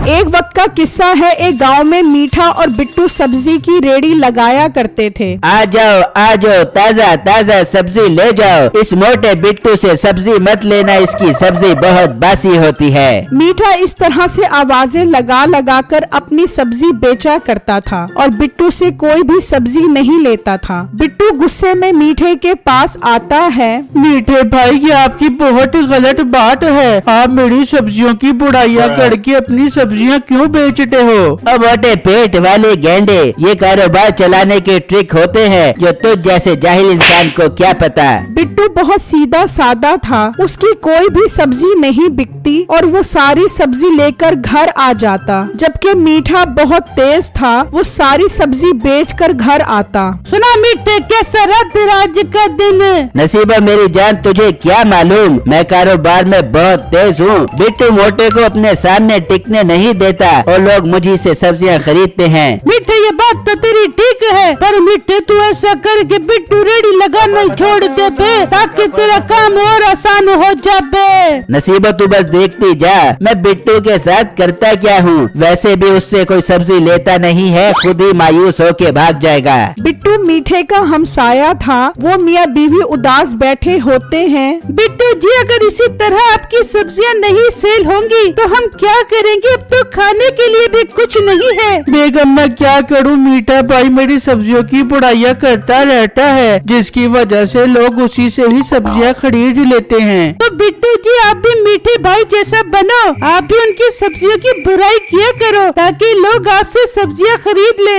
एक वक्त का किस्सा है। एक गांव में मीठा और बिट्टू सब्जी की रेडी लगाया करते थे। आ जाओ ताजा ताजा सब्जी ले जाओ। इस मोटे बिट्टू से सब्जी मत लेना, इसकी सब्जी बहुत बासी होती है। मीठा इस तरह से आवाजें लगा लगा कर अपनी सब्जी बेचा करता था और बिट्टू से कोई भी सब्जी नहीं लेता था। बिट्टू गुस्से में मीठे के पास आता है। मीठे भाई, ये आपकी बहुत गलत बात है। आप मेरी सब्जियों की बुराइयां करके अपनी सब्जियां क्यों बेचते हो? अब मोटे पेट वाले गेंडे, ये कारोबार चलाने के ट्रिक होते हैं जो तुझ जैसे जाहिल इंसान को क्या पता। बिट्टू बहुत सीधा सादा था। उसकी कोई भी सब्जी नहीं बिकती और वो सारी सब्जी लेकर घर आ जाता, जबकि मीठा बहुत तेज था। वो सारी सब्जी बेचकर घर आता। सुना मीठे, कैसा रहा तेरा आज का दिन? नसीबा मेरी जान, तुझे क्या मालूम, मैं कारोबार में बहुत तेज हूँ। बिट्टू मोटे को अपने सामने टिकने नहीं देता और लोग मुझे से सब्जियाँ खरीदते हैं। मीठे, ये बात तो तेरी ठीक है, पर मीठे तू ऐसा करके बिट्टू रेडी लगाना छोड़ दे बे, ताकि तेरा काम और आसान हो जाए। नसीबा तू बस देखती जा, मैं बिट्टू के साथ करता क्या हूँ। वैसे भी उससे कोई सब्जी लेता नहीं है, खुद ही मायूस होके भाग जाएगा। बिट्टू मीठे का हमसाया था। वो मियाँ बीवी उदास बैठे होते हैं। बिट्टू जी, अगर इसी तरह आपकी सब्जियां नहीं सेल होंगी तो हम क्या करेंगे? अब तो खाने के लिए भी कुछ नहीं है। बेगम, मैं क्या करूं? मीठा भाई मेरी सब्जियों की बुराइयां करता रहता है, जिसकी वजह से लोग उसी से ही सब्जियां खरीद लेते हैं। तो बिट्टू जी, आप भी मीठे भाई जैसा बनो, आप भी उनकी सब्जियों की बुराई किया करो ताकि लोग आपसे सब्जियां खरीद ले।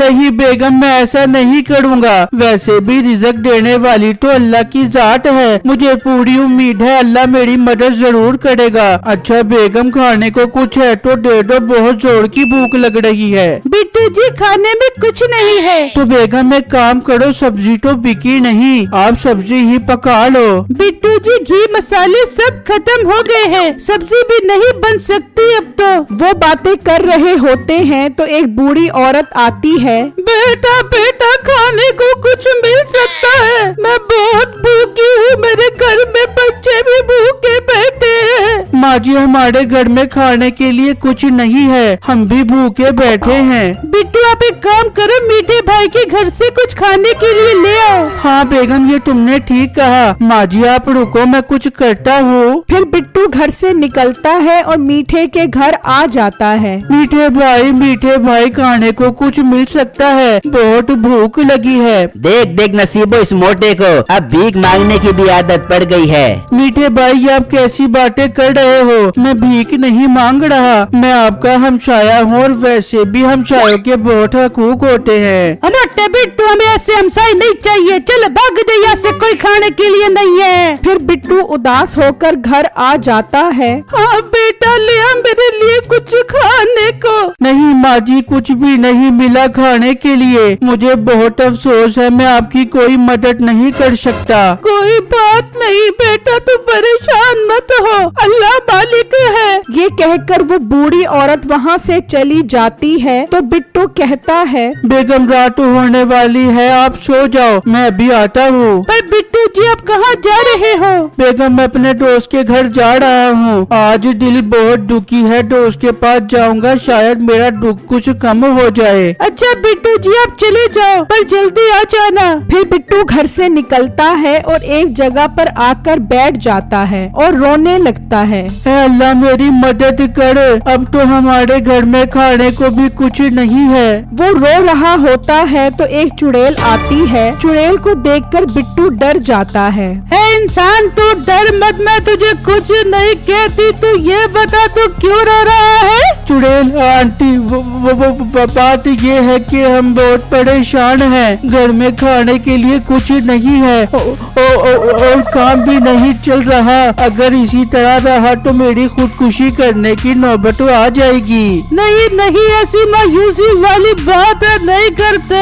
नहीं बेगम, मैं ऐसा नहीं करूँगा। वैसे भी रिज़्क देने वाली तो अल्लाह की जात है, मुझे पूरी उम्मीद है अल्लाह मेरी मदद जरूर करेगा। अच्छा बेगम, खाने को कुछ है तो दे दो, बहुत जोर की भूख लग रही है। बिट्टू जी, खाने में कुछ नहीं है। तो बेगम एक काम करो, सब्जी तो बिकी नहीं, आप सब्जी ही पका लो। बिट्टू जी, घी मसाले सब खत्म हो गए हैं, सब्जी भी नहीं बन सकती अब तो। वो बातें कर रहे होते हैं तो एक बूढ़ी औरत आती है। बेटा खाने को कुछ मिल सकता है? मैं बहुत भूखी हूँ, मेरे घर में बच्चे भी भूखे बैठे हैं। माँ जी, हमारे घर में खाने के लिए कुछ नहीं है, हम भी भूखे बैठे हैं। बिट्टू, आप एक काम करो, मीठे भाई के घर से कुछ खाने के लिए ले आओ। हाँ बेगम, ये तुमने ठीक कहा। माँ जी आप रुको, मैं कुछ करता हूँ। फिर बिट्टू घर से निकलता है और मीठे के घर आ जाता है। मीठे भाई खाने को कुछ मिल सकता है? बहुत भूख लगी है। देख नसीबो, इस मोटे को अब भीख मांगने की भी आदत पड़ गई है। मीठे भाई, आप कैसी बातें कर रहे हो? मैं भीख नहीं मांग रहा, मैं आपका हमसाया हूँ और वैसे भी हमसायों के बहुत हकूक होते हैं। बिट्टू, हमें ऐसे हमसाए नहीं चाहिए, चल भाग दे यहाँ से, कोई खाने के लिए नहीं है। फिर बिट्टू उदास होकर घर आ जाता है। हाँ बेटा, ले आ मेरे लिए कुछ खाने को। नहीं माँ जी, कुछ भी नहीं मिला खाने के लिए, मुझे बहुत अफसोस है, मैं आपकी कोई मदद नहीं कर सकता। कोई बात नहीं बेटा, तू परेशान मत हो, अल्लाह मालिक है। ये कहकर वो बूढ़ी औरत वहाँ से चली जाती है तो बिट्टू कहता है, बेगम रात होने वाली है, आप सो जाओ, मैं अभी आता हूँ। पर बिट्टू जी, आप कहाँ जा रहे हो? बेगम, मैं अपने दोस्त के घर जा रहा हूँ, आज दिल बहुत दुखी है, दोस्त के पास जाऊँगा, शायद मेरा दुख कुछ कम हो जाए। अच्छा बिट्टू जी, आप चले जाओ, पर जल्दी आ जाना। फिर बिट्टू घर से निकलता है और एक जगह पर आकर बैठ जाता है और रोने लगता है। अल्लाह मेरी मदद करे, अब तो हमारे घर में खाने को भी कुछ नहीं है। वो रो रहा होता है तो एक चुड़ैल आती है। चुड़ैल को देखकर बिट्टू डर जाता है। इंसान, तू डर मत, मैं तुझे कुछ नहीं कहती, तू ये बता तू क्यों रो रहा है? चुड़ैल आंटी, वो बात ये है कि हम बहुत परेशान हैं, घर में खाने के लिए कुछ नहीं है और काम भी नहीं चल रहा। अगर इसी तरह रहा तो मेरी खुदकुशी करने की नौबत आ जाएगी। नहीं, ऐसी मायूसी वाली बात है, नहीं करते।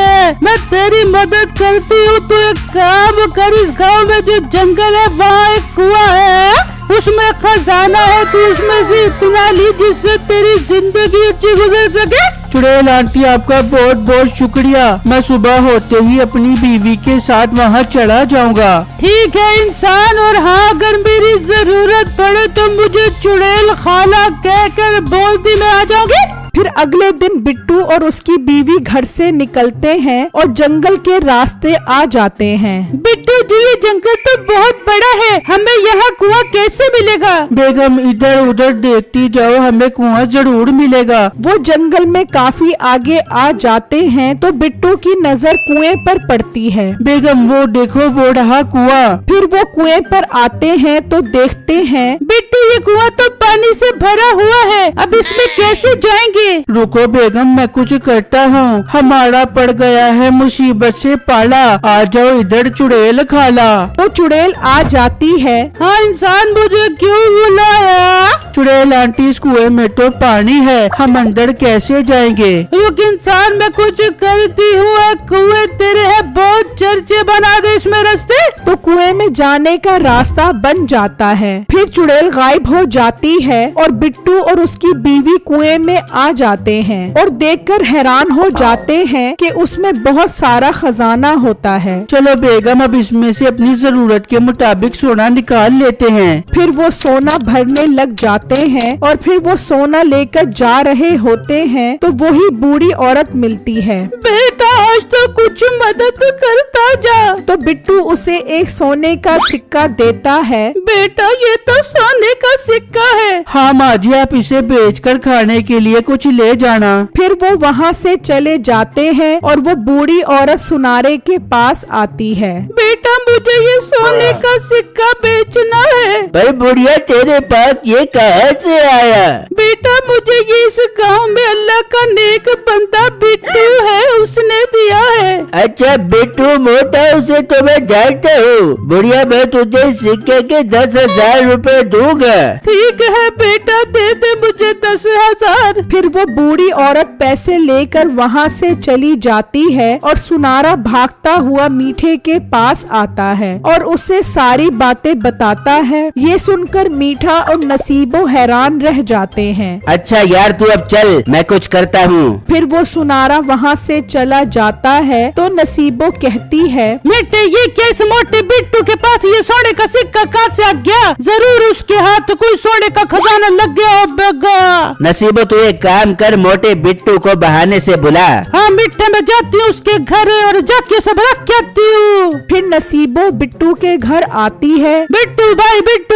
मैं तेरी मदद करती हूँ, तू एक काम कर, इस गाँव में जो जंगल है वहाँ एक कुआं है, उसमें खजाना है, तू उसमें से इतना ली जिससे तेरी जिंदगी अच्छी गुजर सके। चुड़ैल आंटी आपका बहुत बहुत शुक्रिया। मैं सुबह होते ही अपनी बीवी के साथ वहाँ चला जाऊँगा। ठीक है इंसान, और हाँ अगर मेरी जरूरत पड़े तो मुझे चुड़ैल खाला कहकर बोल दी, मैं आ जाऊंगी। फिर अगले दिन बिट्टू और उसकी बीवी घर से निकलते हैं और जंगल के रास्ते आ जाते हैं। बिट्टू जी ये जंगल तो बहुत बड़ा है, हमें यहाँ कुआं कैसे मिलेगा? बेगम इधर उधर देखती जाओ, हमें कुआं जरूर मिलेगा। वो जंगल में काफी आगे आ जाते हैं तो बिट्टू की नजर कुएं पर पड़ती है। बेगम वो देखो वो रहा कुआं। फिर वो कुएं पर आते हैं तो देखते हैं बिट्टू ये कुआं तो पानी से भरा हुआ है, अब इसमें कैसे जाएंगे? रुको बेगम मैं कुछ करता हूँ, हमारा पड़ गया है मुसीबत से पाला, आ जाओ इधर चुड़ैल खाला। तो चुड़ैल आ जाती है। हाँ इंसान मुझे क्यों बुलाया? चुड़ैल आंटी इस कुएं में तो पानी है, हम अंदर कैसे जाएंगे? रुक इंसान मैं कुछ करती हूँ, कुएं तेरे है बहुत चर्चे बना दे इसमें रास्ते। तो कुएं में जाने का रास्ता बन जाता है। फिर चुड़ैल गायब हो जाती है और बिट्टू और उसकी बीवी कुएं में आ जाते हैं और देखकर हैरान हो जाते हैं कि उसमें बहुत सारा खजाना होता है। चलो बेगम अब इसमें से अपनी जरूरत के मुताबिक सोना निकाल लेते हैं। फिर वो सोना भरने लग जाते हैं और फिर वो सोना लेकर जा रहे होते हैं तो वही बूढ़ी औरत मिलती है। बेटा आज तो कुछ मदद करता जा। तो बिट्टू उसे एक सोने का सिक्का देता है। बेटा ये तो सोने का सिक्का है। हाँ माँ जी आप इसे बेचकर खाने के लिए कुछ ले जाना। फिर वो वहाँ से चले जाते हैं और वो बूढ़ी औरत सुनारे के पास आती है। बेटा मुझे ये सोने का सिक्का बेचना है। पर बुढ़िया तेरे पास ये कहाँ से आया? बेटा मुझे ये इस गांव में अल्लाह का नेक बंदा बिट्टू है उसने दिया है। अच्छा बिट्टू मोटा उसे तो मैं जानता हूँ। बुढ़िया मैं तुझे सिक्के के 10,000 रुपए दूंगा। ठीक है बेटा दे दे मुझे 10,000। फिर वो बूढ़ी औरत पैसे लेकर वहाँ से चली जाती है और सुनारा भागता हुआ मीठे के पास आता है और उसे सारी बातें बताता है। ये सुनकर मीठा और नसीबो हैरान रह जाते हैं। अच्छा यार तू अब चल मैं कुछ करता हूँ। फिर वो सुनारा वहाँ से चला जाता है तो नसीबो कहती है मीठे ये क्या इस मोटे बिट्टू के पास ये सोने का सिक्का कहाँ से आ गया? जरूर उसके हाथ कोई सोने का खजाना लग गया होगा। नसीबो तू एक काम कर मोटे बिट्टू को बहाने से बुला। हाँ मिट्टे में जाती हूँ उसके घर और जाके सब रख के आती हूँ। फिर नसीबो बिट्टू के घर आती है। बिट्टू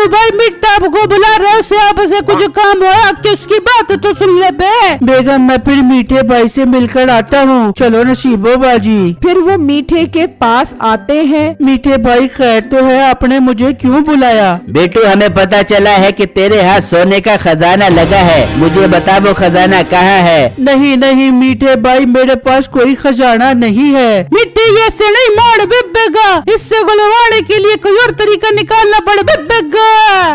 भाई मिट्टा आपको बुला रहे हो, से आपसे कुछ काम हुआ कि उसकी बात तो सुन ले बे। बेगम मैं फिर मीठे भाई से मिलकर आता हूँ, चलो नसीबो बाजी। फिर वो मीठे के पास आते हैं। मीठे भाई खैर तो है, आपने मुझे क्यों बुलाया? बिट्टू हमें पता चला है कि तेरे हाथ सोने का खजाना लगा है, मुझे बता वो खजाना कहाँ है? नहीं मीठे भाई मेरे पास कोई खजाना नहीं है। मिट्टी ये से नहीं मोड़ बेबेगा, इससे गुलवाने के लिए कोई और तरीका निकालना पड़े बेबेगा।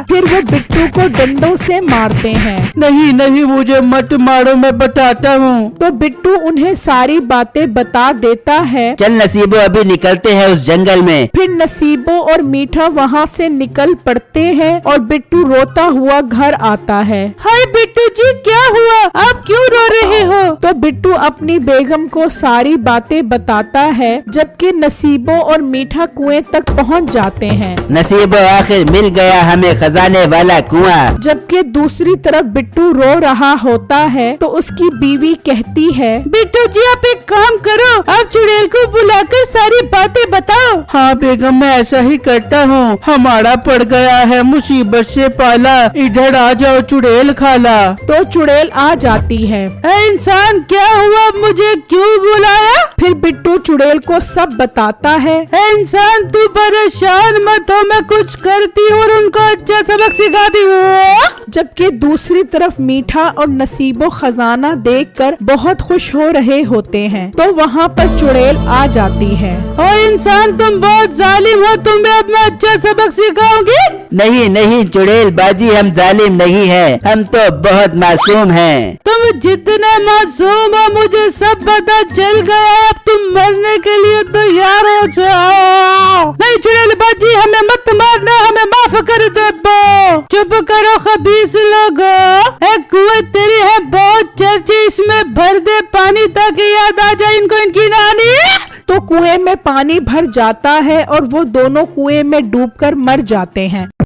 फिर वो बिट्टू को डंडों से मारते हैं। नहीं मुझे मत मारो मैं बताता हूँ। तो बिट्टू उन्हें सारी बातें बता देता है। चल नसीबो अभी निकलते हैं उस जंगल में। फिर नसीबो और मीठा वहाँ से निकल पड़ते हैं और बिट्टू रोता हुआ घर आता है। हाय बिट्टू जी क्या हुआ, आप क्यों रो रहे हो? तो बिट्टू अपनी बेगम को सारी बातें बताता है जबकि नसीबो और मीठा कुएं तक पहुँच जाते हैं। नसीबो आखिर मिल गया हमें खजाने वाला कुआं। जबकि दूसरी तरफ बिट्टू रो रहा होता है तो उसकी बीवी कहती है बिट्टू जी आप एक काम करो, आप चुड़ैल को बुलाकर सारी बातें बताओ। हाँ बेगम मैं ऐसा ही करता हूँ, हमारा पड़ गया है मुसीबत से पाला, इधर आ जाओ चुड़ैल खाला। तो चुड़ैल आ जाती है। इंसान क्या हुआ, मुझे क्यों बुलाया? फिर बिट्टू चुड़ैल को सब बताता है। इंसान तू परेशान मत हो, मैं कुछ करती हूँ और उनको अच्छा सबक सिखाती हूँ। जबकि दूसरी तरफ मीठा और नसीबो खजाना देखकर बहुत खुश हो रहे होते हैं तो वहाँ पर चुड़ैल आ जाती है। और इंसान तुम बहुत जालिम हो, तुम्हें अब मैं अच्छा सबक सिखाऊंगी। नहीं चुड़ैल बाजी हम जालिम नहीं है, हम तो बहुत मासूम हैं। तुम जितने मासूम हो मुझे सब पता चल गया, अब तुम मरने के लिए तैयार हो जाओ। नहीं चुड़ैल बाजी हमें मत मारना, हमें माफ कर दे। चुप करो खबीस लोगो, एक कुएं तेरी है बहुत चर्चे, इसमें भर दे में पानी भर जाता है और वो दोनों कुएं में डूबकर मर जाते हैं।